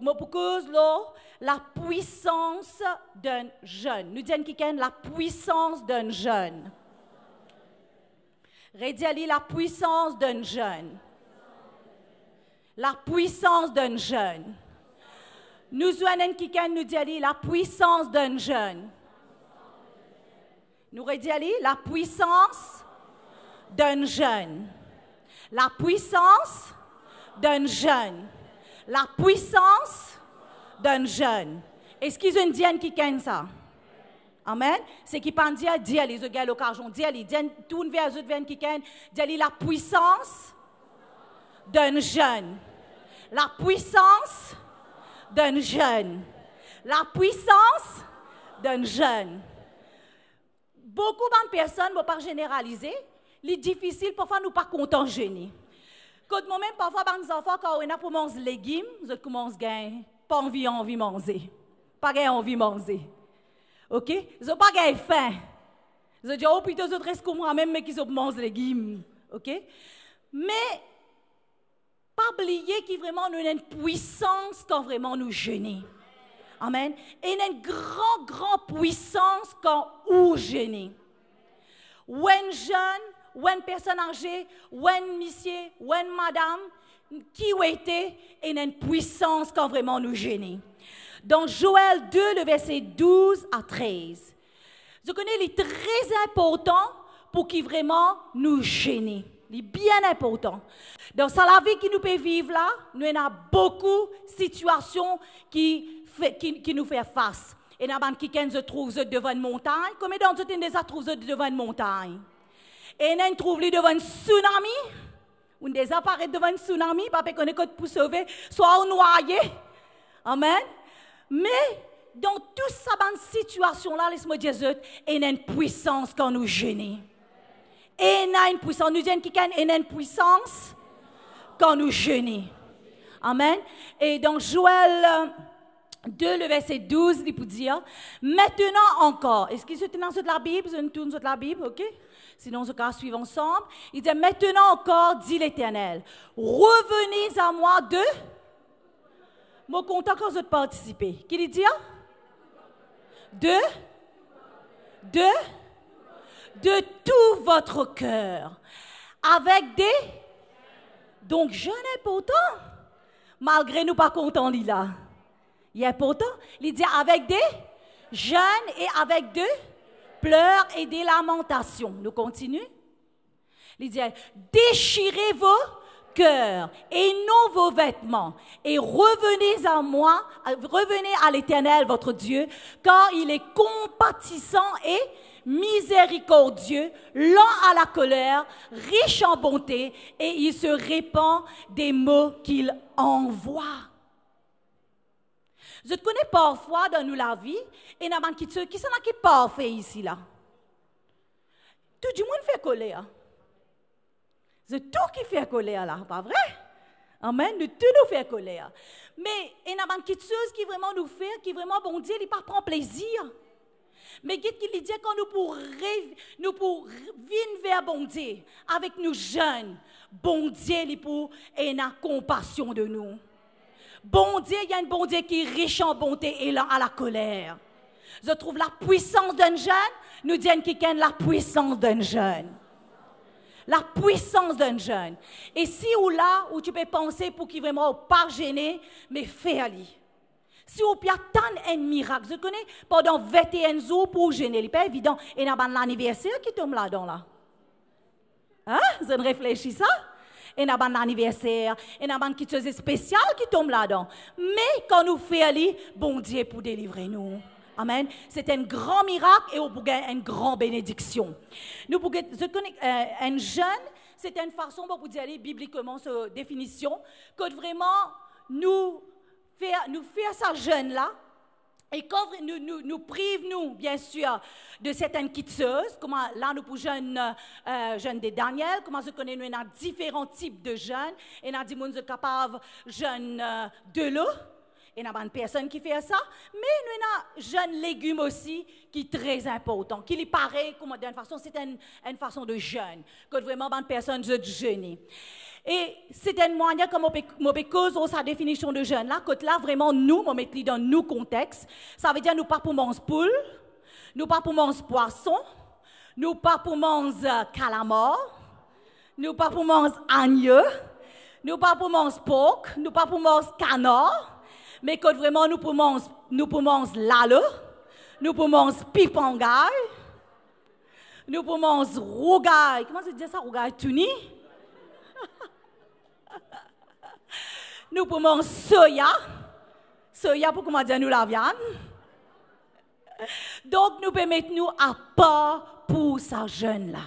pour cause la puissance d'un jeune. Nous disons qui la puissance d'un jeune. Redis la puissance d'un jeune. La puissance d'un jeune. Nous disons qui nous dit la puissance d'un jeune. Nous redis la puissance d'un jeune. La puissance d'un jeune. La puissance d'un jeune. Est-ce qu'ils ont dit qui gagne ça? Amen. C'est qui peut dire, les autres gars l'occasion, tourne vers les autres qui gagne, dire la puissance d'un jeune. La puissance d'un jeune. La puissance d'un jeune. Beaucoup de personnes ne vont pas généraliser. C'est difficile, parfois, nous ne pas contents gêner. Quand moi-même, parfois, les enfants, quand on a pour manger des légumes, ils commencent à pas envie de manger. Pas envie de manger. OK? Ils n'ont pas faim. Ils ont dit, oh, plutôt, ils restent comme moi-même, mais qu'ils ont mangé des légumes. OK? Mais, pas oublier qu'il vraiment nous a une puissance quand vraiment nous jeûnons. Amen. Et il y a une grande puissance quand nous jeûnons. Ou un jeune, ou une personne âgée, ou un monsieur, ou une madame, qui a été, il y a une puissance quand vraiment nous jeûnons. Dans Joël 2, le verset 12 à 13. Je connais, il est très important pour qu'il vraiment nous jeûnons. Il est bien important. Dans la vie qui nous peut vivre là, nous avons beaucoup de situations qui nous font face. Et nous avons quelqu'un qui se trouve devant une montagne, comme dans nous se trouve devant une montagne. Et nous trouve devant un tsunami, ou nous apparaît devant un tsunami, parce qu'on est pour sauver, soit noyé. Amen. Mais dans toute cette situation-là, laisse-moi dire, il y a une puissance quand nous jeûnons. Et il y a une puissance. Nous disons qu'il y a une puissance quand nous jeûnons. Amen. Et dans Joël 2, le verset 12, il peut dire, maintenant encore, est-ce que c'est dans la Bible? Je tourne sur la Bible, ok? Sinon, on va suivre ensemble. Il dit, maintenant encore, dit l'Éternel, revenez à moi de... Moi, content quand vous participez. Qui dit? De tout votre cœur. Avec des... Donc, jeûne important. Malgré nous pas contents, il là. Il est important. Il dit avec des jeûnes et avec des pleurs et des lamentations. Nous continuons. Il dit, déchirez vos cœurs et non vos vêtements et revenez à moi, revenez à l'Éternel votre Dieu, car il est compatissant et miséricordieux, lent à la colère, riche en bonté, et il se répand des mots qu'il envoie. Je te connais parfois dans nous la vie, et nous avons qui sont qui parfait ici là. Tout le monde fait colère. C'est tout qui fait colère là, pas vrai? Amen, nous tout nous fait colère. Mais il y a quelque chose qui vraiment nous fait, qui vraiment bon Dieu, il pas prend plaisir. Mais qu'est-ce qu'il dit quand nous pour vivre vers bon Dieu, avec nous jeunes, bon Dieu, il pour et a compassion de nous. Bon Dieu, il y a un bon Dieu qui est riche en bonté et lent à la colère. Je trouve la puissance d'un jeune, nous disons qu'il y a la puissance d'un jeune. La puissance d'un jeune. Et si ou là, où tu peux penser pour qu'il vraiment pas gêné, mais fais-le. Si on peut attendre un miracle, je connais pendant 21 jours pour gêner, c'est pas évident. Et il y a l'anniversaire qui tombe là-dedans là. Hein? Vous avez réfléchi ça? Et il y a l'anniversaire, et il y a quelque chose de spécial qui tombe là-dedans. Mais quand nous faisons, bon Dieu pour délivrer nous. Amen. C'est un grand miracle et on peut gagner une grande bénédiction. Nous pouvons, je connais un jeune, c'est une façon pour dire bibliquement cette définition, que vraiment nous faire ça jeune là. Et quand nous privons, bien sûr, de certaines quiteuses, comme là, nous pour jeunes de Daniel, comment je connais, nous avons différents types de jeunes, et nous avons dit, nous sommes capables de jeunes de l'eau, et nous avons une personne qui fait ça, mais nous avons jeunes légumes aussi, qui est très important, qui lui paraît, d'une façon, c'est une façon de jeûne, que vraiment, une personne de jeûner. Et c'est une manière comme on peut causer sa définition de jeûne là, que là vraiment nous, on met dans nous contexte. Ça veut dire nous pas pour manger poule, nous pas pour manger poisson, nous pas pour manger calamar, nous pas pour manger agneau, nous pas pour manger porc, nous pas pour manger canard, mais que vraiment nous pour manger lalo, nous pour manger pipangay, nous pour manger rougaille. Comment ça dit ça, rougaille tuni? Nous pour manger soya pour comment dire nous la viande. Donc nous pouvons mettre nous à part pour sa jeûne là.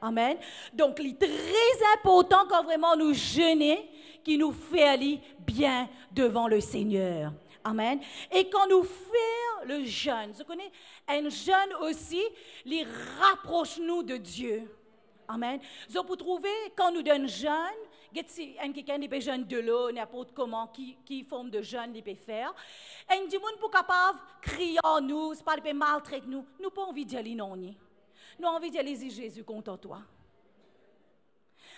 Amen. Donc il est très important quand vraiment nous jeûner qui nous fait aller bien devant le Seigneur. Amen. Et quand nous faisons le jeûne, vous connaissez, un jeûne aussi, il rapproche nous de Dieu. Amen. Donc pour trouver, quand nous donnons jeûne, quelqu'un qui peut jeûne de l'eau, n'importe comment, qui forme de jeûne, il peut faire. Et il dit, pour capable crier en nous, c'est pas, il peut maltraiter nous. Nous pas envie de dire non. Nous avons envie de dire, Jésus, contre toi.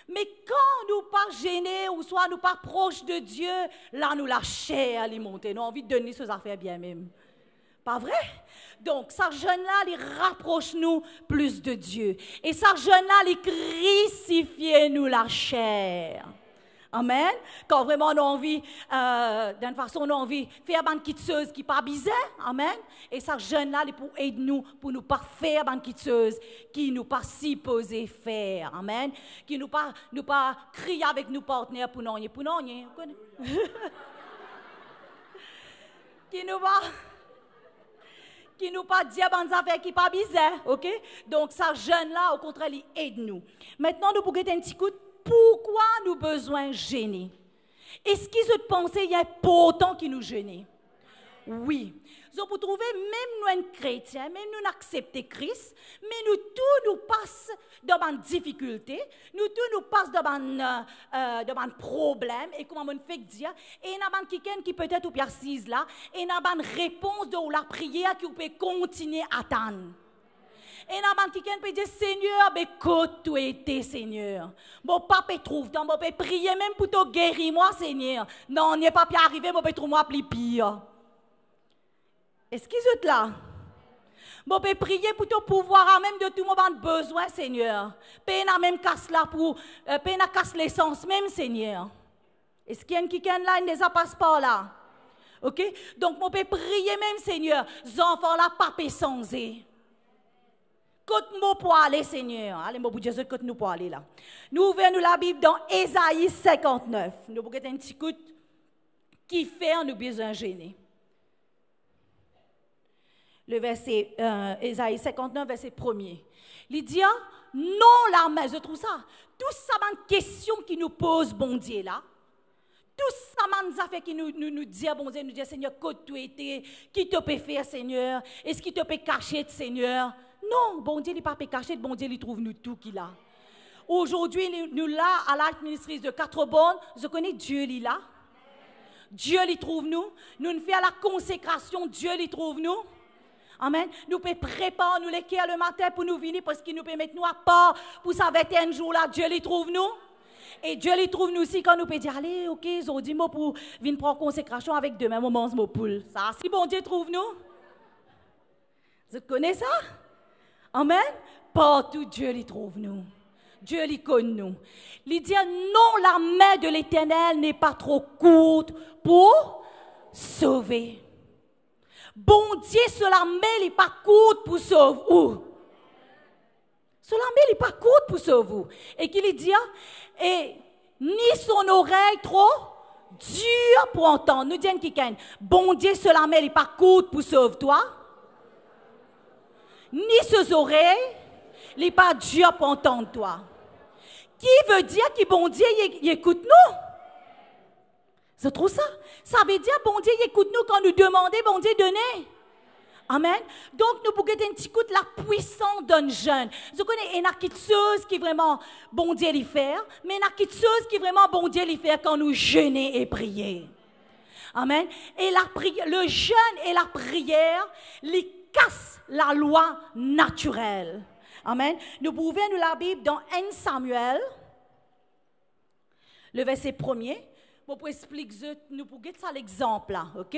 Mais quand nous pas gênés, ou soit nous pas proches de Dieu, là, nous la chair alimentée. Nous avons envie de donner ces affaires bien même. Pas vrai? Donc, sa jeûne-là, il rapproche nous plus de Dieu. Et sa jeûne-là, il crucifie nous la chair. Amen. Quand vraiment on a envie, d'une façon, on a envie de faire une quitteuse qui n'est pas bizarre. Amen. Et sa jeûne-là, il pour aider nous, pour nous pas faire une quitteuse qui nous pas supposé faire. Amen. Qui nous pas crier avec nos partenaires pour non. Qui nous pas dire bonnes affaires qui pas bizarre, ok? Donc ça jeûne là, au contraire, il aide nous. Maintenant, nous pouvons un petit coup. Pourquoi nous besoin gêner? Est-ce qu'ils ont pensé qu'il y a pourtant qui nous gêner? Oui. Donc pour trouver même nous chrétiens, même nous accepter Christ, mais nous tout nous passe dans une difficulté, nous tout nous passe dans un problème, et comment on fait dire, et il y a quelqu'un qui peut-être ou assise là, et il y a une réponse de la prière qui peut continuer à attendre. Et il y a quelqu'un qui peut dire, Seigneur, mais côte toi été, Seigneur. Mon papa trouve, donc mon papa prier même pour te guérir moi, Seigneur. Non, on n'est pas pu arriver, mon papa trouve moi plus pire. Est-ce qu'ils sont là? Bon, peut prier pour ton pouvoir, même de tout moment besoin, Seigneur. Peut n'a même casse là pour, peut n'a casse l'essence même, Seigneur. Est-ce qu'il y a un qui là, il ne passe pas là? Ok? Donc, on peut prier même, Seigneur. Les enfants là, pas sans eux. Côte nous pour aller, Seigneur. Allez, mon bout de Jésus, côte nous pour aller là. Nous ouvrons la Bible dans Ésaïe 59. Nous avons un petit coup qui fait nous besoin gêner. Le verset, Ésaïe 59, verset 1er. Il dit, non la main, je trouve ça, tout ça, c'est une question qui nous pose, bon Dieu, là. Tout ça, c'est une affaire qui nous dit, bon Dieu, nous dit, Seigneur, que tu étais, qui te peut faire, Seigneur? Est-ce qu'il te peut cacher, Seigneur? Non, bon Dieu, il ne peut pas cacher, bon Dieu, il trouve nous tout qu'il a. Aujourd'hui, nous là, à l'administration de 4 bornes, je connais Dieu, il est là. Dieu, il trouve nous. Nous nous faisons la consécration, Dieu, il trouve nous. Amen. Nous pouvons préparer nous l'équerre le matin pour nous venir parce qu'il nous permet nous à part pour ça 21 jours là. Dieu les trouve nous. Et Dieu les trouve nous aussi quand nous pouvons dire allez, ok, aujourd'hui, moi pour venir prendre consécration avec demain, moi mange mon poule. Ça, si bon Dieu trouve nous. Vous connaissez ça? Amen. Partout Dieu les trouve nous. Dieu les connaît nous. Il dit non, la main de l'Éternel n'est pas trop courte pour sauver. Bon Dieu, cela met les pas courte pour sauver vous. Cela met les pas courte pour sauver vous. Et qu'il dit, et ni son oreille trop dure pour entendre. Nous disons quelqu'un, bon Dieu, cela met les pas courte pour sauver toi. Ni ses oreilles, les pas dures pour entendre toi. Qui veut dire que bon Dieu, il écoute nous? C'est trop ça. Ça veut dire, bon Dieu, écoute-nous quand nous demandons, bon Dieu, donnez. Amen. Donc, nous pouvons un petit coup de la puissance d'un jeune. Je connais une chose qui vraiment, bon Dieu, l'y faire, mais une chose qui vraiment, bon Dieu, l'y faire quand nous jeûnons et prions. Amen. Et le jeûne et la prière, les cassent la loi naturelle. Amen. Nous pouvons nous la Bible dans 1 Samuel. le verset 1er. Pour expliquer, nous pour ça l'exemple là, ok?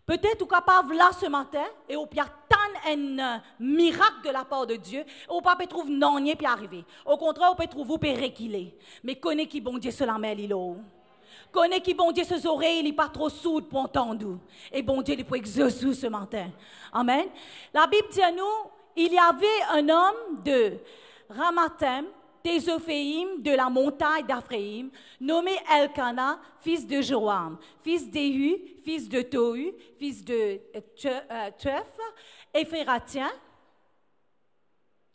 Peut-être vous capable là ce matin et au pire tant un miracle de la part de Dieu, ou pas peut trouver non rien puis arriver. Au contraire, on peut trouver vous peut réquiler. Mais connaît qui bon Dieu sur la mer il connaît qui bon Dieu ses oreilles, il n'est pas trop sourd pour entendre. Et bon Dieu il peut exaucer ce matin. Amen. La Bible dit à nous, il y avait un homme de Ramathaim, Tézophéim, de la montagne d'Aphraïm, nommé Elkana, fils de Joam, fils d'Éhu, fils de Tohu, fils de Tuef, Éphératien.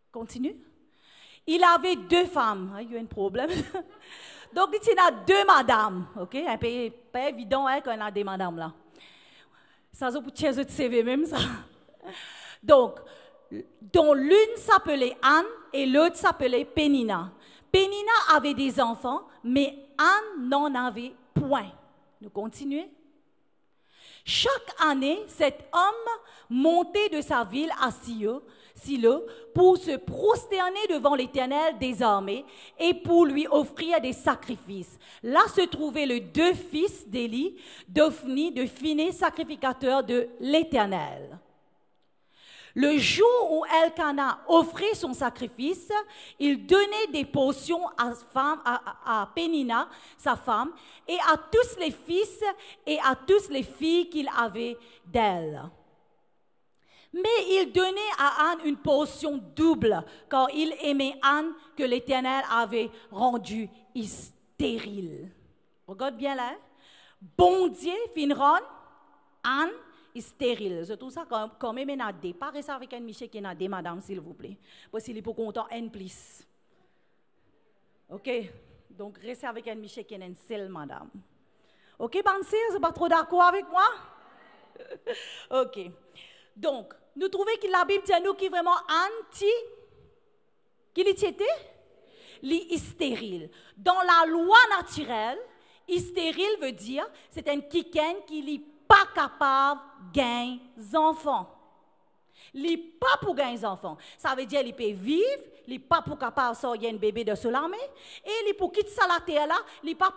Continue. Il avait 2 femmes. Il y a un problème. Donc, il y a 2 madames. OK? Un peu pas évident hein, qu'on a des madames là. Ça, c'est pour tirer de CV même, ça. Donc, dont l'une s'appelait Anne et l'autre s'appelait Pénina. Pénina avait des enfants, mais Anne n'en avait point. Nous continuons. Chaque année, cet homme montait de sa ville à Silo pour se prosterner devant l'Éternel des armées et pour lui offrir des sacrifices. Là se trouvaient les 2 fils d'Élie, d'Ophni, de Phinées, sacrificateurs de l'Éternel. Le jour où Elkana offrait son sacrifice, il donnait des portions à Pénina, sa femme, et à tous les fils et à toutes les filles qu'il avait d'elle. Mais il donnait à Anne une portion double, car il aimait Anne que l'Éternel avait rendue stérile. Regarde bien là. Bon Dieu, Finron, Anne, stérile. Je trouve ça quand même un adé. Parlez ça avec un Michel qui est adé, madame, s'il vous plaît. Parce qu'il est pour content N+. OK? Donc, restez avec un Michel qui est un seul, madame. OK, Bansi, vous n'êtes pas trop d'accord avec moi? OK. Donc, nous trouvons que la Bible dit à nous qui est vraiment anti, qu'il était, stérile. Dans la loi naturelle, stérile veut dire, c'est un quiquin qui n'est pas capable de gagner des enfants. Il n'est pas pour gagner des enfants. Ça veut dire qu'il peut vivre, il n'est pas pour capable de sortir un bébé de ce l'armée, et il est pour quitter ça la terre là, il n'est pas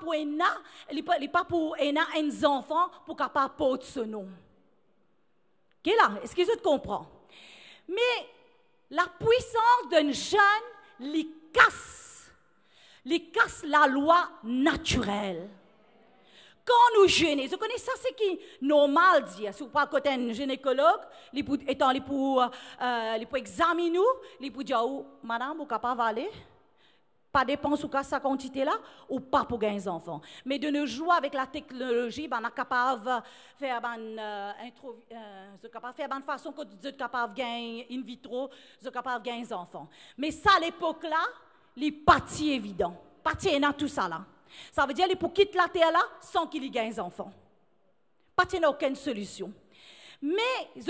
pour un enfant pour capable de porter ce nom. OK là, est-ce que tu comprends? Mais la puissance d'un jeune, il casse la loi naturelle. Quand nous jeûnons, vous connaissez ça, c'est qui est normal de dire. Si vous parlez à un gynécologue, il pour examiner nous, il pour dire, oh, madame, vous êtes capable d'aller? Pas dépense ou sa quantité là, ou pas pour gagner des enfants. Mais de nos jours, avec la technologie, on est capable de faire une façon que vous êtes capable de gagner in vitro, vous êtes capable de gagner des enfants. Mais ça, à l'époque là, il pas évident. Pas dans tout ça là. Ça veut dire qu'il faut quitter la terre là sans qu'il y gagne des enfants. Pas de aucune solution. Mais ils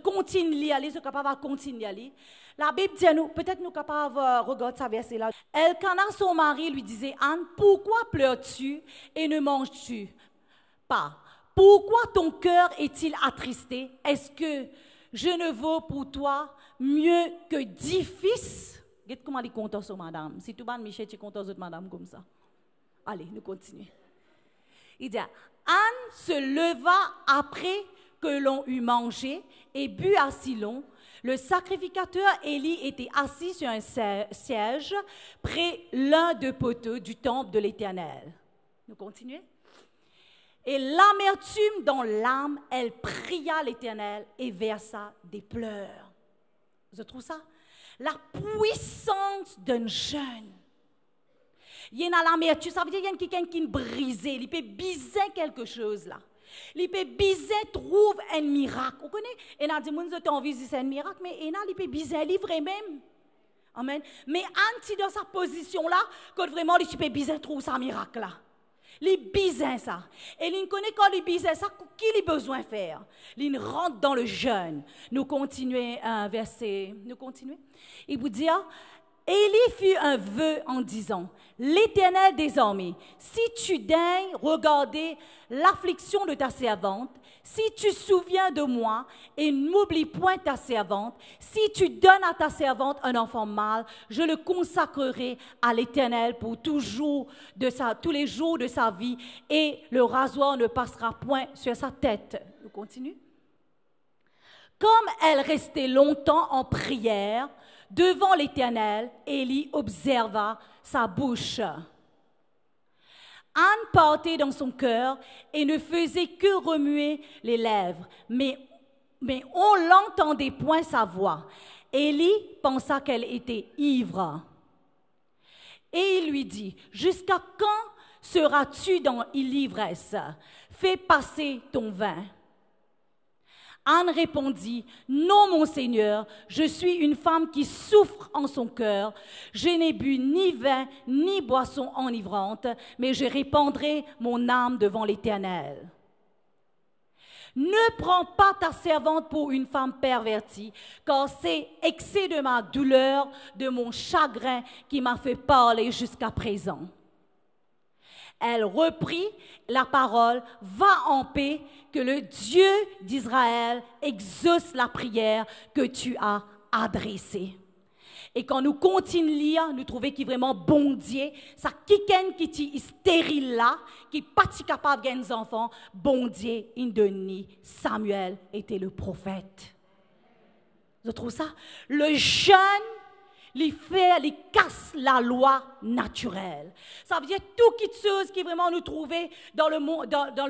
continuent à aller, ils sont capables de continuer à aller. La Bible dit à nous, peut-être nous capables de regarder ça verset là. Elkana, son mari, lui disait, Anne, pourquoi pleures-tu et ne manges-tu pas? Pourquoi ton cœur est-il attristé? Est-ce que je ne vaux pour toi mieux que 10 fils? Regarde comment il compte sur madame. Si tout le monde, Michel, tu comptes sur madame comme ça. Allez, nous continuons. Il dit, Anne se leva après que l'on eut mangé et bu à Silon. Le sacrificateur Élie était assis sur un siège près l'un des poteaux du temple de l'Éternel. Nous continuons. Et l'amertume dans l'âme, elle pria l'Éternel et versa des pleurs. Vous trouvez ça? La puissance d'un jeûne. Il y a l'amertume, ça veut dire qu'il y a quelqu'un qui est brisé, il peut biser quelque chose là. Il peut biser, trouve un miracle. Vous connaissez? Et on a dit, nous avons envie de c'est un miracle, mais il peut biser, il vrai même. Amen. Mais Anne, dans sa position là, quand vraiment il peut biser, trouve ça miracle là. Il bise ça. Et il connaît quand il bise ça, qu'il a besoin de faire. Il rentre dans le jeûne. Nous continuons un verset. Nous continuons. Il vous dit, Élie fit un vœu en disant, l'Éternel désormais, si tu daignes regarder l'affliction de ta servante, si tu souviens de moi et n'oublie point ta servante, si tu donnes à ta servante un enfant mâle, je le consacrerai à l'Éternel pour tous les jours de sa vie et le rasoir ne passera point sur sa tête. Je continue. Comme elle restait longtemps en prière devant l'Éternel, Élie observa sa bouche. Anne partait dans son cœur et ne faisait que remuer les lèvres, mais on l'entendait point sa voix. Élie pensa qu'elle était ivre. Et il lui dit, jusqu'à quand seras-tu dans l'ivresse? Fais passer ton vin. Anne répondit, non mon Seigneur, je suis une femme qui souffre en son cœur. Je n'ai bu ni vin ni boisson enivrante, mais je répandrai mon âme devant l'Éternel. Ne prends pas ta servante pour une femme pervertie, car c'est excès de ma douleur, de mon chagrin qui m'a fait parler jusqu'à présent. Elle reprit la parole, va en paix, que le Dieu d'Israël exauce la prière que tu as adressée. Et quand nous continuons à lire, nous trouvons qu'il est vraiment bon Dieu, ça quelqu'un qui est stérile là, qui n'est pas capable de des enfants, bon Dieu, Samuel était le prophète. Vous trouvez ça? Le jeune, il casse la loi naturelle. Ça veut dire tout quelque chose qui vraiment nous trouver dans le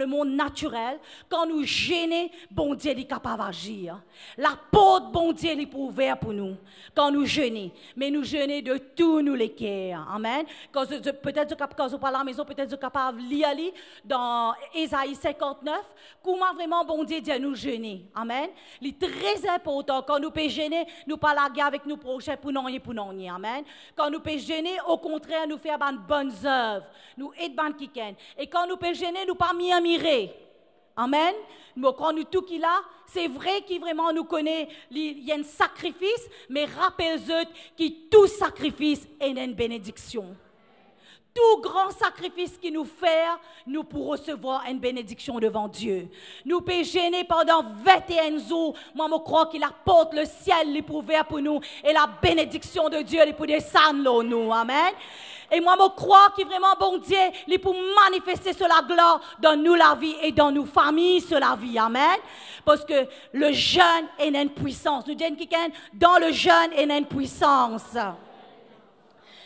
monde naturel. Quand nous gênons, bon Dieu est capable d'agir. La porte, bon Dieu est ouverte pour nous. Quand nous jeûnons, mais nous jeûnons de tous nous les cœurs. Amen. Peut-être quand vous parlez à la maison, peut-être vous êtes capable de lire dans Ésaïe 59, comment vraiment bon Dieu dit à nous jeûner. Amen. C'est très important. Quand nous pouvons jeûner, nous parlons avec nos prochains pour nous. Amen. Quand nous pouvons jeûner, au contraire, nous faisons de bonnes œuvres. Nous aidons qui ken. Et quand nous pouvons jeûner, nous pas mirer. Amen. Quand nous tout qui là, c'est vrai qu'il vraiment nous connaît, il y a un sacrifice, mais rappelez-vous que tout sacrifice est une bénédiction. Tout grand sacrifice qu'il nous fait, nous pourrons recevoir une bénédiction devant Dieu. Nous pouvons gêner pendant 21 jours. Moi, je crois qu'il apporte le ciel, il est ouvert pour nous. Et la bénédiction de Dieu, il est pour descendre nous. Amen. Et moi, je crois qu'il est vraiment bon Dieu, il est pour manifester sur la gloire dans nous la vie et dans nos familles sur la vie. Amen. Parce que le jeûne est une puissance. Nous disons que dans le jeûne est une puissance.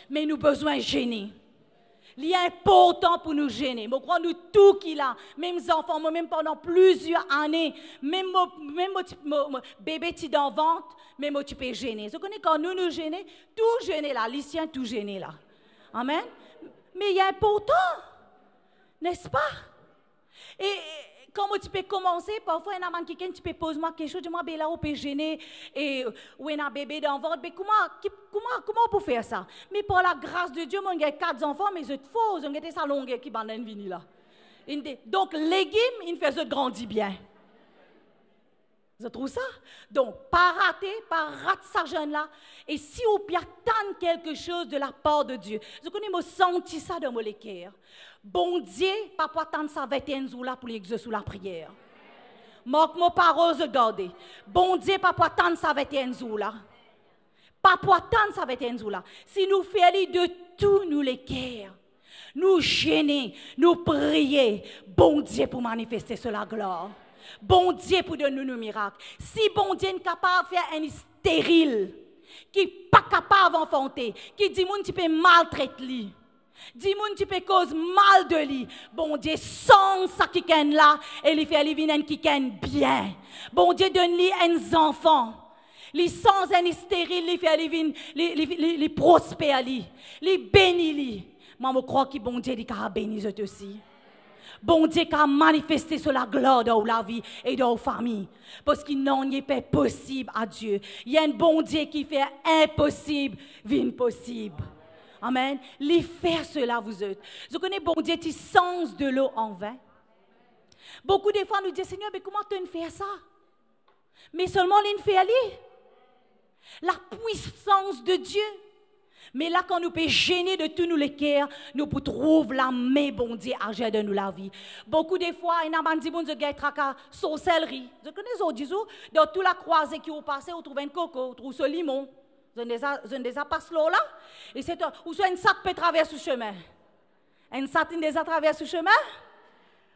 Mais nous avons besoin de gêner. Il est important pour nous gêner. Je crois nous tout qu'il a, même les enfants, même pendant plusieurs années, même bébé qui dans le ventre, même tu peux gêner. Vous connaissez quand nous gênons, tout gêner là, lycéen tout gêner là. Amen. Mais il est important, n'est-ce pas? Et comment tu peux commencer? Parfois, il y a un qui peut poser moi quelque chose, dis-moi, là, on peut gêner, et ou il y a un bébé dans le ventre, mais comment on peut faire ça? Mais par la grâce de Dieu, moi, j'ai 4 enfants, mais c'est faux, j'ai ça longue qui va venir là. Donc, légumes, il fait grandir bien. Vous trouvez ça? Donc, pas rater sa jeune-là. Et si on peut attendre quelque chose de la part de Dieu, vous connaissez, je senti ça dans mon cœur. Bon Dieu, pas pour attendre ça 21 jours là pour exaucer la prière. Marque mon parole, regardez. Bon Dieu, pas pour attendre ça 21 jours là. Pas pour attendre ça 21 jours là. Si nous faisons de tous nous les cœurs, nous gêner, nous prier, bon Dieu pour manifester sur la gloire. Bon Dieu pour donner nos miracles. Si bon Dieu est capable de faire un stérile, qui n'est pas capable d'enfanter, qui dit que tu peux maltraiter, dit que tu peux causer mal de lui, bon Dieu sans ça qui est là, et il fait venir qui est bien. Bon Dieu donne lui un enfant. Les sans un stérile, il fait les prospère, les bénit. Moi, je crois que bon Dieu a béni aussi. Bon Dieu qui a manifesté sur la gloire dans la vie et dans la famille. Parce qu'il n'en est pas possible à Dieu. Il y a un bon Dieu qui fait impossible, vie possible. Amen. Les faire cela, vous êtes. Vous connaissez bon Dieu qui sens de l'eau en vain. Beaucoup de fois, nous disons, Seigneur, mais comment tu fais ça? Mais seulement il fait aller. La puissance de Dieu. Mais là, quand nous pouvons gêner de tous nous les cœurs, nous pouvons trouver la main, bon Dieu, à de nous la vie. Beaucoup de fois, il y a des gens qui ont tracas sorcellerie. Vous connaissez les autres, dans toute la croisée qui ont passé, on trouve un coco, on trouve ce limon. Vous avez déjà passé là. Et c'est ou soit une sac peut traverser le chemin. Une sac déjà traverse le chemin.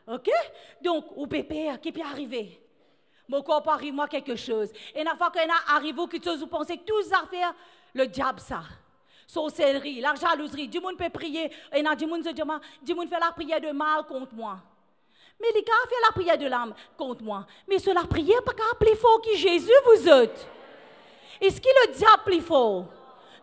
OK? Donc, au pépé, qui peut arriver? Mon corps peut arriver moi quelque chose. Et une fois qu'on arrive, vous pensez que tout ça faire le diable ça. Sorcellerie, la jalouserie, du monde peut prier, et du monde se dit, du monde fait la prière de mal contre moi. Mais les gars fait la prière de l'âme contre moi. Mais c'est la prière pas qu'à plus fort que Jésus vous êtes. Est-ce que le diable plus fort?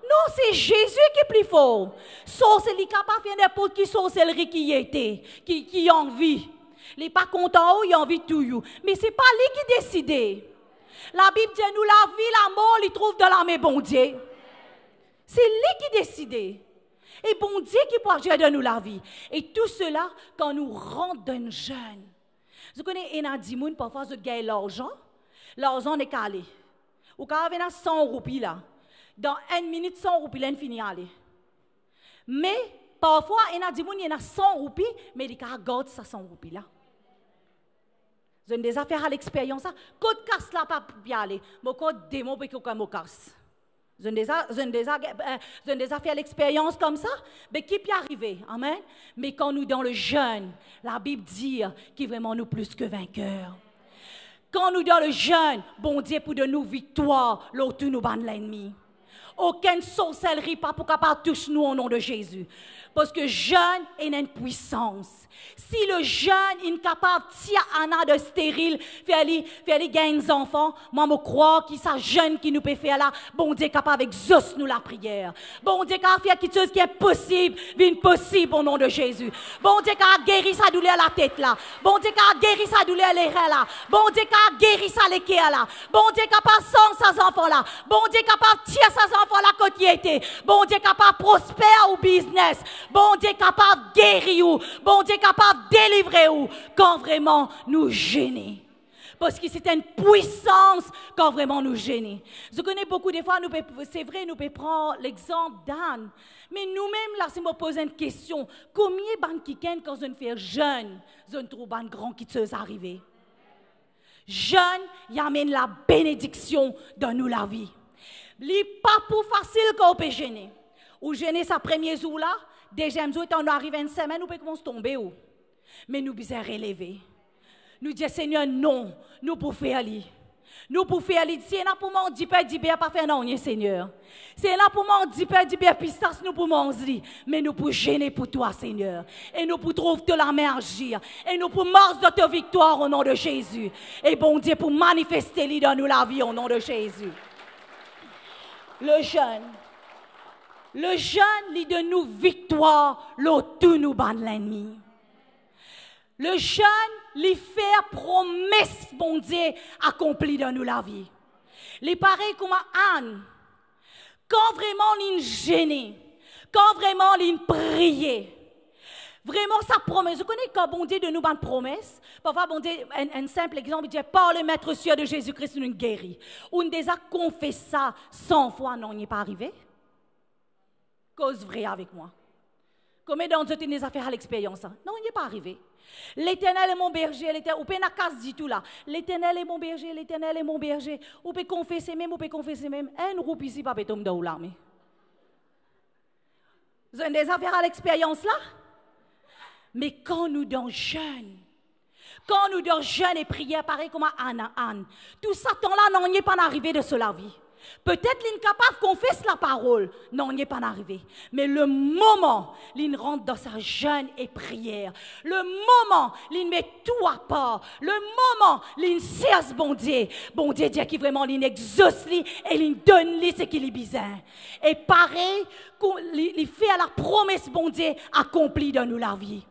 Non, c'est Jésus qui est plus fort. Sorcellerie capable de faire n'importe qui sorcellerie qui était, qui en vie. Il n'est pas content, il a envie de tout. Mais ce n'est pas lui qui décide. La Bible dit nous la vie, la mort, il trouve dans la main bon Dieu. C'est lui qui décide. Et bon Dieu qui peut agir de nous la vie. Et tout cela, quand nous rentrons d'un jeûne. Vous connaissez, il y a des gens, parfois, ils gagnent l'argent. L'argent est calé. Ou quand il y a 100 roupies là. Dans 1 minute, 100 roupies, là, il finit à aller. Mais, parfois, il y a des gens, il y a 100 roupies, mais ils gardent ces 100 roupies là. Vous avez des affaires à l'expérience. Quand casse là, pas bien aller. Mais quand démon, peut qu'on me casse. Vous avez déjà fait l'expérience comme ça? Mais qui peut arriver? Amen? Mais quand nous dans le jeûne, la Bible dit qu'il vraiment nous plus que vainqueurs. Quand nous dans le jeûne, bon Dieu pour de nous victoires, l'autre nous ban l'ennemi. Aucune sorcellerie pas pour capable toucher nous au nom de Jésus. Parce que jeûne est une puissance. Si le jeûne est capable de tirer Anna de stérile, faire les gagner des enfants, moi je crois que ça jeûne qui nous peut faire là, bon Dieu est capable d'exaucer nous la prière. Bon Dieu est capable de faire quelque chose qui est possible, vient possible au nom de Jésus. Bon Dieu est capable de guérir sa douleur à la tête là. Bon Dieu est capable de guérir sa douleur à l'oreille là. Bon Dieu est capable de guérir sa l'équerre là. Bon Dieu est capable de sauver ses enfants là. Bon Dieu est capable de tirer ses enfants là quand il était. Bon Dieu est capable de prospérer au business. Bon Dieu est capable de guérir ou. Bon Dieu est capable de délivrer ou. Quand vraiment nous gêner. Parce que c'est une puissance quand vraiment nous gêner. Je connais beaucoup de fois, c'est vrai, nous pouvons prendre l'exemple d'Anne. Mais nous-mêmes, là, si je me pose une question, combien de gens quand je fais jeûne, je trouve un grand qui se arrivé? Jeûne, il amène la bénédiction dans nous la vie. Ce n'est pas pour facile quand on peut gêner. Ou gêner sa premier jour là, deuxième jour, quand on arrive une semaine, nous pouvons commencer à tomber. Mais nous pouvons relever. Nous disons, Seigneur, non, nous pouvons faire aller. Nous pouvons faire aller. Si nous pouvons dire, pas faire non, Seigneur. Si nous pouvons dire, pistas, nous pouvons dire. Mais nous pouvons gêner pour toi, Seigneur. Et nous pouvons trouver de la main agir. Et nous pouvons marcher de ta victoire au nom de Jésus. Et bon Dieu, pour manifester dans nous la vie au nom de Jésus. Le jeûne, il donne nous victoire, tout nous bat l'ennemi. Le jeûne, il fait promesse, bon Dieu, accomplie dans nous la vie. Les pareil comme Anne, quand vraiment il gêné, quand vraiment il priait, vraiment sa promesse. Vous connaissez quand bon Dieu de nous une promesse? Parfois, bon Dieu, un simple exemple, il dit par le maître cieux de Jésus-Christ, nous guérit. On déjà confessé ça 100 fois, non, il n'est pas arrivé. Cause vraie avec moi. Combien d'entre vous avez affaires à l'expérience? Non, il n'est pas arrivé. L'Éternel est mon berger, ou peut n'a casse du tout là. L'Éternel est mon berger, l'Éternel est mon berger. Ou peut confesser même, un roupe ici, pas tomber dans l'armée. Vous avez des affaires à l'expérience là? Mais quand nous dans jeûne, et prière, pareil comme Anne, tout ça temps-là, non, il n'est pas arrivé de cela vie. Peut-être qu'il est capable de confesser la parole. Non, il n'est pas arrivé. Mais le moment, il rentre dans sa jeûne et prière. Le moment, il met tout à part. Le moment, il cesse bon Dieu. Bon Dieu dit qu'il vraiment il exauce et il donne ce qu'il a besoin. Et pareil, il fait à la promesse bon Dieu accomplie dans nous la vie.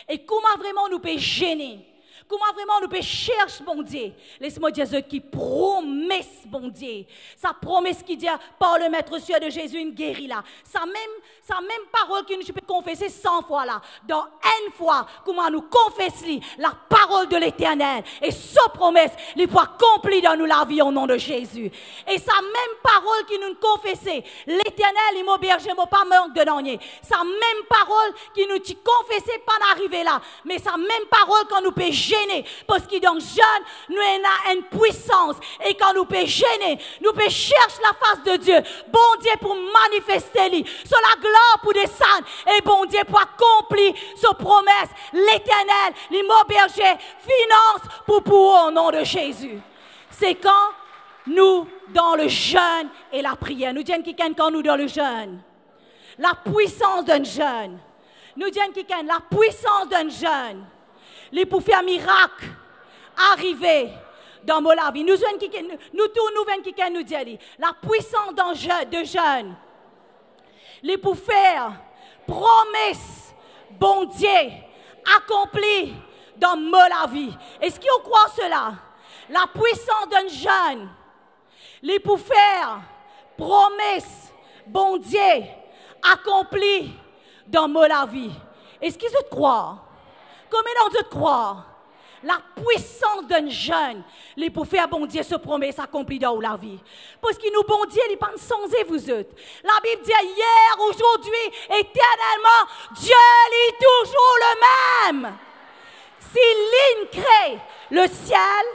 Et comment vraiment nous peut gêner? Comment vraiment nous pouvons chercher, bon Dieu. Laisse-moi dire ce qui promesse, bon Dieu. Sa promesse qui dit par le Maître Dieu de Jésus, une guérit là. Sa même parole que nous pouvons confesser 100 fois là. Dans une fois, comment nous confessons la parole de l'Éternel. Et sa promesse, il peut accomplir dans nous la vie au nom de Jésus. Et sa même parole qui nous confessait, l'Éternel, il m'a berger, il m'a pas manque de dernier. Sa même parole qui nous confessait pas d'arriver là. Mais sa même parole quand nous peut gêner. Parce que dans jeune, nous avons une puissance. Et quand nous peut gêner, nous peut chercher la face de Dieu. Bon Dieu pour manifester lui. Sur la gloire pour descendre. Et bon Dieu pour accomplir sa promesse. L'Éternel, il m'a berger, finance pour au nom de Jésus. C'est quand nous dans le jeûne et la prière. Nous disons quelqu'un quand nous dans le jeûne. La puissance d'un jeûne. Nous disons quelqu'un la puissance d'un jeûne. Les pour faire miracle arriver dans la vie. Nous tous nous quelqu'un nous dit la puissance d'un jeûne. Les pour faire promesse bon Dieu accomplie dans la vie. Est-ce qu'on croit cela? La puissance d'un jeûne. Les pour faire promesse bon Dieu accompli dans la vie. Est-ce qu'ils te croient? Combien d'entre eux te croient? La puissance d'un jeune, les pour faire bon Dieu ce promesse accomplie dans la vie. Parce que nous, bon Dieu, il pense sans vous autres. La Bible dit hier, aujourd'hui, éternellement, Dieu est toujours le même. Si l'île crée le ciel,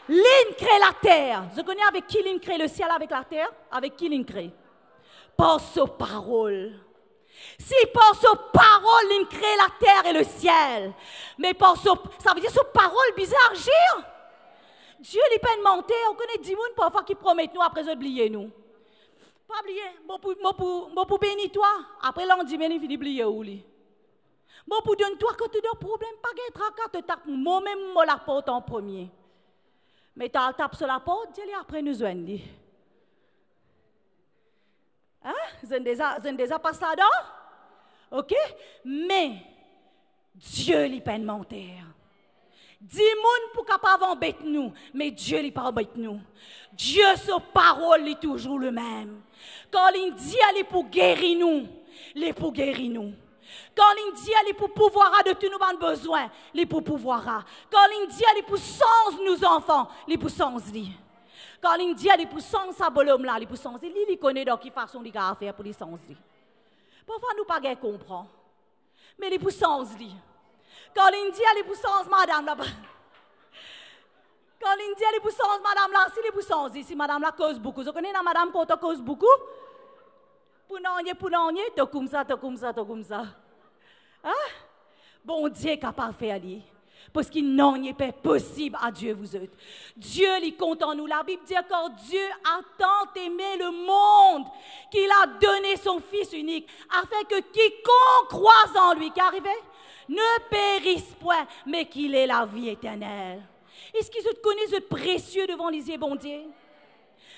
l'île crée la terre. Vous connaissez avec qui l'île crée le ciel avec la terre? Avec qui l'île crée? Par sa parole. Si par sa parole, il crée la terre et le ciel. Mais par sa, ça veut dire sa parole bizarre, agir. Dieu n'est pas mentir. On connaît 10 personnes parfois qui promettent nous après oublier nous. Pas oublier. Bon pour bénir toi. Après là on dit mais il finit oublier où lui. Bon pour donner toi quand tu as un problème, pas de tracas, te tape moi-même la porte en premier. Mais tu tapes sur la porte, Dieu après nous joindre. Hein? Vous êtes déjà passé là-dedans? OK? Mais Dieu n'est pas mentir. 10 personnes pour capable embêter nous, mais Dieu n'est pas embêter nous. Dieu, sa parole est toujours le même. Quand il dit elle est pour guérir nous, il est pour guérir nous. Quand il dit elle est pour pouvoir de tous nos besoins, il est pour pouvoir. Quand il dit elle est pour sens nos enfants, il est pour sens lui. Quand il dit elle est pour sens sa bolom là, il est pour sens lui, il connaît dans quelle façon il a faire pour les sens lui. Parfois nous pas bien comprendre. Mais il est pour sens lui. Quand il dit elle est pour sens madame là. Quand il dit elle est pour sens madame là, si il est pour sens si madame là cause beaucoup. Vous connaissez madame quand on cause beaucoup? Pour non, t'es comme ça. Hein? Bon Dieu est capable de faire lui. Parce qu'il n'en est pas possible à Dieu vous autres. Dieu il compte en nous. La Bible dit que Dieu a tant aimé le monde qu'il a donné son Fils unique afin que quiconque croise en lui, qu'arrive, ne périsse point, mais qu'il ait la vie éternelle. Est-ce qu'ils te connaissent êtes précieux devant les yeux, bon Dieu?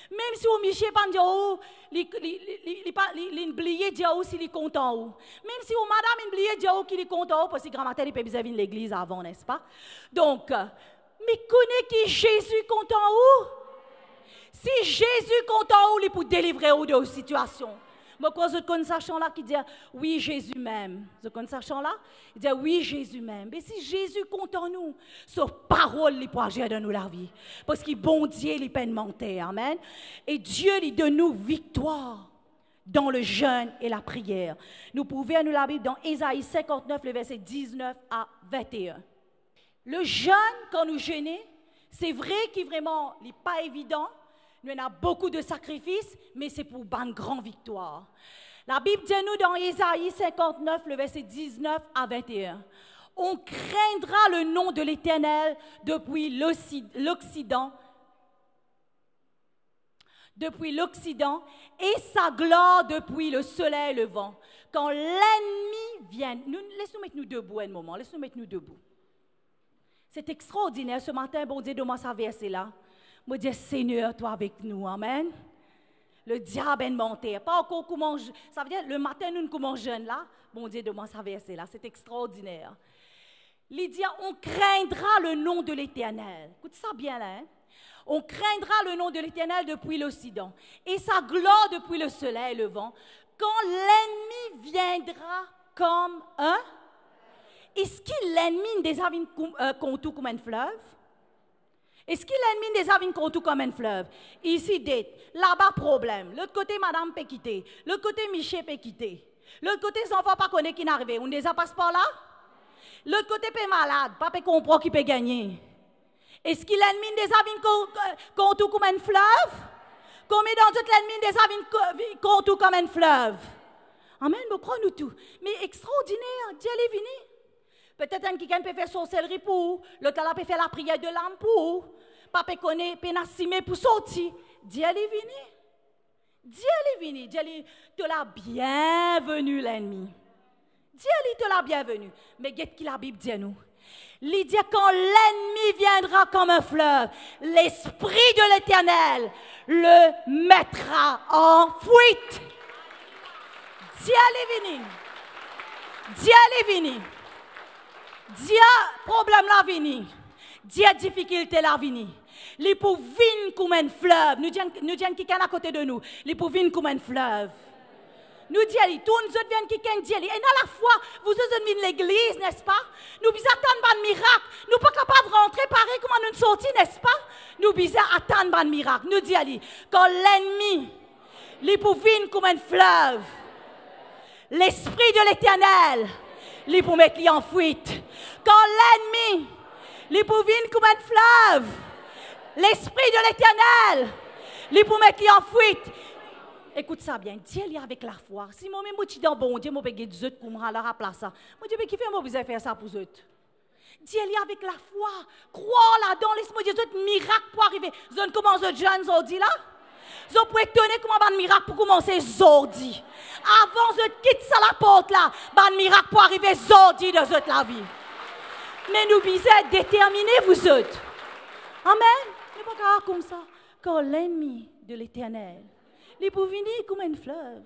Même si vous Michel pas dire oh, il oublié dire oh s'il est content ou. Même si vous madame oublié dire oh qu'il est content parce que grand-matin il peut bien venir l'église avant, n'est-ce pas? Donc mais connaît qui Jésus content où? Si Jésus content où il pour délivrer ou de situation. Moi quand je connais ça chant là qui dit oui Jésus même. Je connais ça chant là, il dit oui Jésus même. Mais si Jésus content nous, sa parole lui pour agir dans nous la vie parce qu'il bon Dieu il peine mentir. Amen. Et Dieu lui donne nous victoire dans le jeûne et la prière. Nous pouvons nous la Bible dans Ésaïe 59 le verset 19 à 21. Le jeûne quand nous jeûnons, c'est vrai qu'il vraiment n'est pas évident. Nous avons beaucoup de sacrifices, mais c'est pour une grande victoire. La Bible dit nous dans Ésaïe 59, le verset 19 à 21. On craindra le nom de l'Éternel depuis l'Occident, et sa gloire depuis le soleil levant. Quand l'ennemi vient, laisse-nous mettre nous debout un moment, laisse-nous mettre nous debout. C'est extraordinaire ce matin, bon Dieu, demande sa verset là. Moi, dis Seigneur, toi avec nous, amen. Le diable est menteur. Pas encore comment, ça veut dire le matin, nous comment jeune là. Bon Dieu, demande sa verset là. C'est extraordinaire. Lydia, on craindra le nom de l'Éternel. Écoute ça bien là. Hein? On craindra le nom de l'Éternel depuis l'Occident et sa gloire depuis le soleil levant. Quand l'ennemi viendra comme un... Est-ce qu'il l'ennemi des avines contour comme un fleuve? Est-ce qu'il l'ennemi des avines contour comme un fleuve? Ici, dette. Là-bas, problème. L'autre côté, madame peut quitter. L'autre côté, Michel peut quitter. L'autre côté, les enfants pas connaissent qui n'arrive. On déjà passe par là? L'autre côté, peut malade. Pas peut comprendre qui peut gagner. Est-ce qu'il l'ennemi des avines contour comme un fleuve? Combien d'entre l'ennemi des avines contour comme un fleuve? Amen, nous croyons tout. Mais extraordinaire, Dieu est venu. Peut-être un qui peut faire sorcellerie pour, l'autre là peut faire la prière de l'âme pour, papa connaît, peut nassimer pour sortir. Dieu est venu. Dieu est venu. Dieu te l'a bienvenu l'ennemi. Dieu te l'a bienvenu. Mais qu'est-ce que la Bible dit à nous? Il dit quand l'ennemi viendra comme un fleuve, l'Esprit de l'Éternel le mettra en fuite. Dieu est venu. Dieu est venu. Dieu, problème la vini. Dieu, difficulté la vini. Il peut venir comme un fleuve. Nous disons qui est à côté de nous. Il peut venir comme un fleuve. Nous disons, tous nous autres viennent qui est Dieu. Et dans la foi, vous êtes venus de l'église, n'est-ce pas? Nous bisons attendre un miracle. Nous ne sommes pas capables de rentrer pareil comment nous sortir, n'est-ce pas? Nous bisons attendre un miracle. Nous disons, quand l'ennemi, il peut venir comme un fleuve, l'Esprit de l'Éternel, il peut mettre en fuite. Quand l'ennemi, il peut venir comme un fleuve, l'Esprit de l'Éternel, il peut mettre en fuite. Écoute ça bien, Dieu est avec la foi. Si moi-même je suis dans bon Dieu, je vais dire Dieu comme à leur place ça. Moi Dieu, qui fait moi besoin faire ça pour eux? Dieu est avec la foi. Crois là-dedans, laisse-moi dire un miracle pour arriver. Zone comment les jeunes ont dit là? Vous pouvez étonner comment un miracle pour commencer zordi. Avant de quitter ça la porte là, un miracle pour arriver zordi de toute la vie. Mais nous bisons déterminer vous autres. Amen. Mais pas comme ça. Quand l'ennemi de l'Éternel, il peut venir comme un fleuve.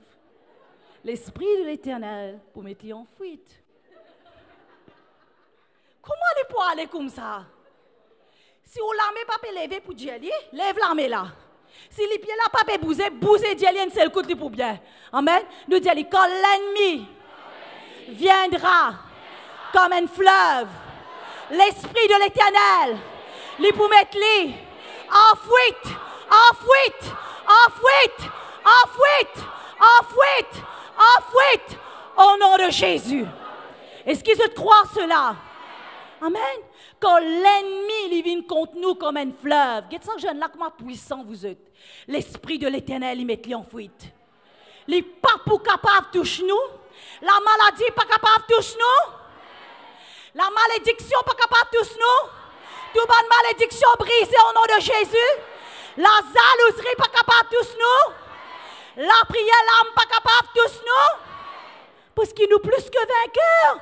L'Esprit de l'Éternel pour mettre en fuite. Comment il peut aller comme ça? Si on l'armée pas peut lever pour Dieu, lève l'armée là. Si les pieds là pas peut bouger Dieu, c'est le coup de pour bien. Amen. Nous disons quand l'ennemi viendra comme un fleuve, l'Esprit de l'Éternel, il peut mettre lui en fuite, en fuite, en fuite. En fuite, en fuite, en fuite, au nom de Jésus. Est-ce qu'ils se croient cela? Amen. Quand l'ennemi il vient contre nous comme un fleuve, regardez ça jeune là comment puissant vous êtes. L'Esprit de l'Éternel il met en fuite. Il n'est pas pour capable de toucher nous. La maladie n'est pas capable de toucher nous. La malédiction n'est pas capable de toucher nous. Toute bonne malédiction brisée au nom de Jésus. La jalousie n'est pas capable de toucher nous. La prière, l'âme pas capable de tous nous. Parce qu'il nous plus que vainqueurs.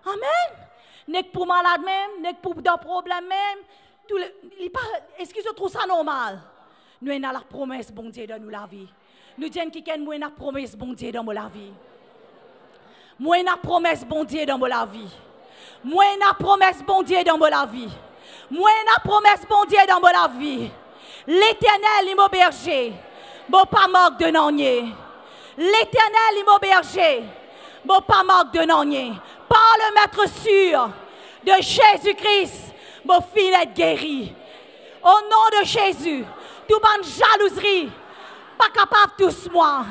Amen. N'est que pour malade même, n'est que pour des problèmes même. Est-ce qu'ils se trouvent ça normal? Nous avons la promesse, bon Dieu, dans nous la vie. Nous disons qu'il y a une promesse, bon Dieu, dans la vie. Moi, une promesse, bon Dieu, dans la vie. Moi, une promesse, bon Dieu, dans la vie. Moi, une promesse, bon Dieu, dans la vie. L'Éternel, il m'a berger. Bon, pas manque de nonier. L'Éternel, il m'a berger. Bon, pas manque de nonier. Par le maître sûr de Jésus-Christ, mon fils est guéri. Au nom de Jésus, tout bonne jalouserie, pas capable tous moi.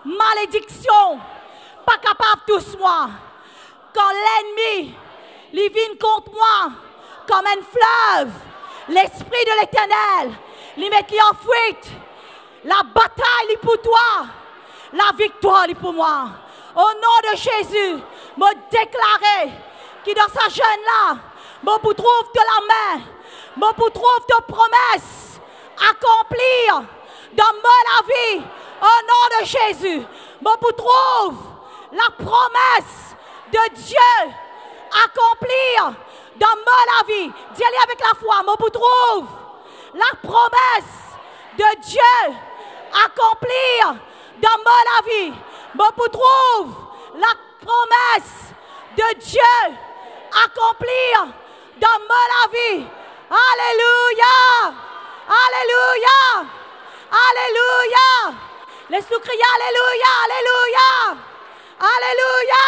Malédiction, pas capable tous moi. Quand l'ennemi, il vient contre moi, comme un fleuve, l'Esprit de l'Éternel, il met en fuite. La bataille est pour toi. La victoire est pour moi. Au nom de Jésus, me déclarer que dans sa jeune là, me trouve de la main, me trouve de promesses accomplir dans ma vie. Au nom de Jésus, me trouve la promesse de Dieu accomplir dans ma vie. Dis avec la foi, me trouve la promesse de Dieu accomplir dans ma vie. Me trouve la promesse de Dieu accomplir dans la vie. Alléluia. Alléluia. Alléluia. Les sous criez Alléluia. Alléluia. Alléluia.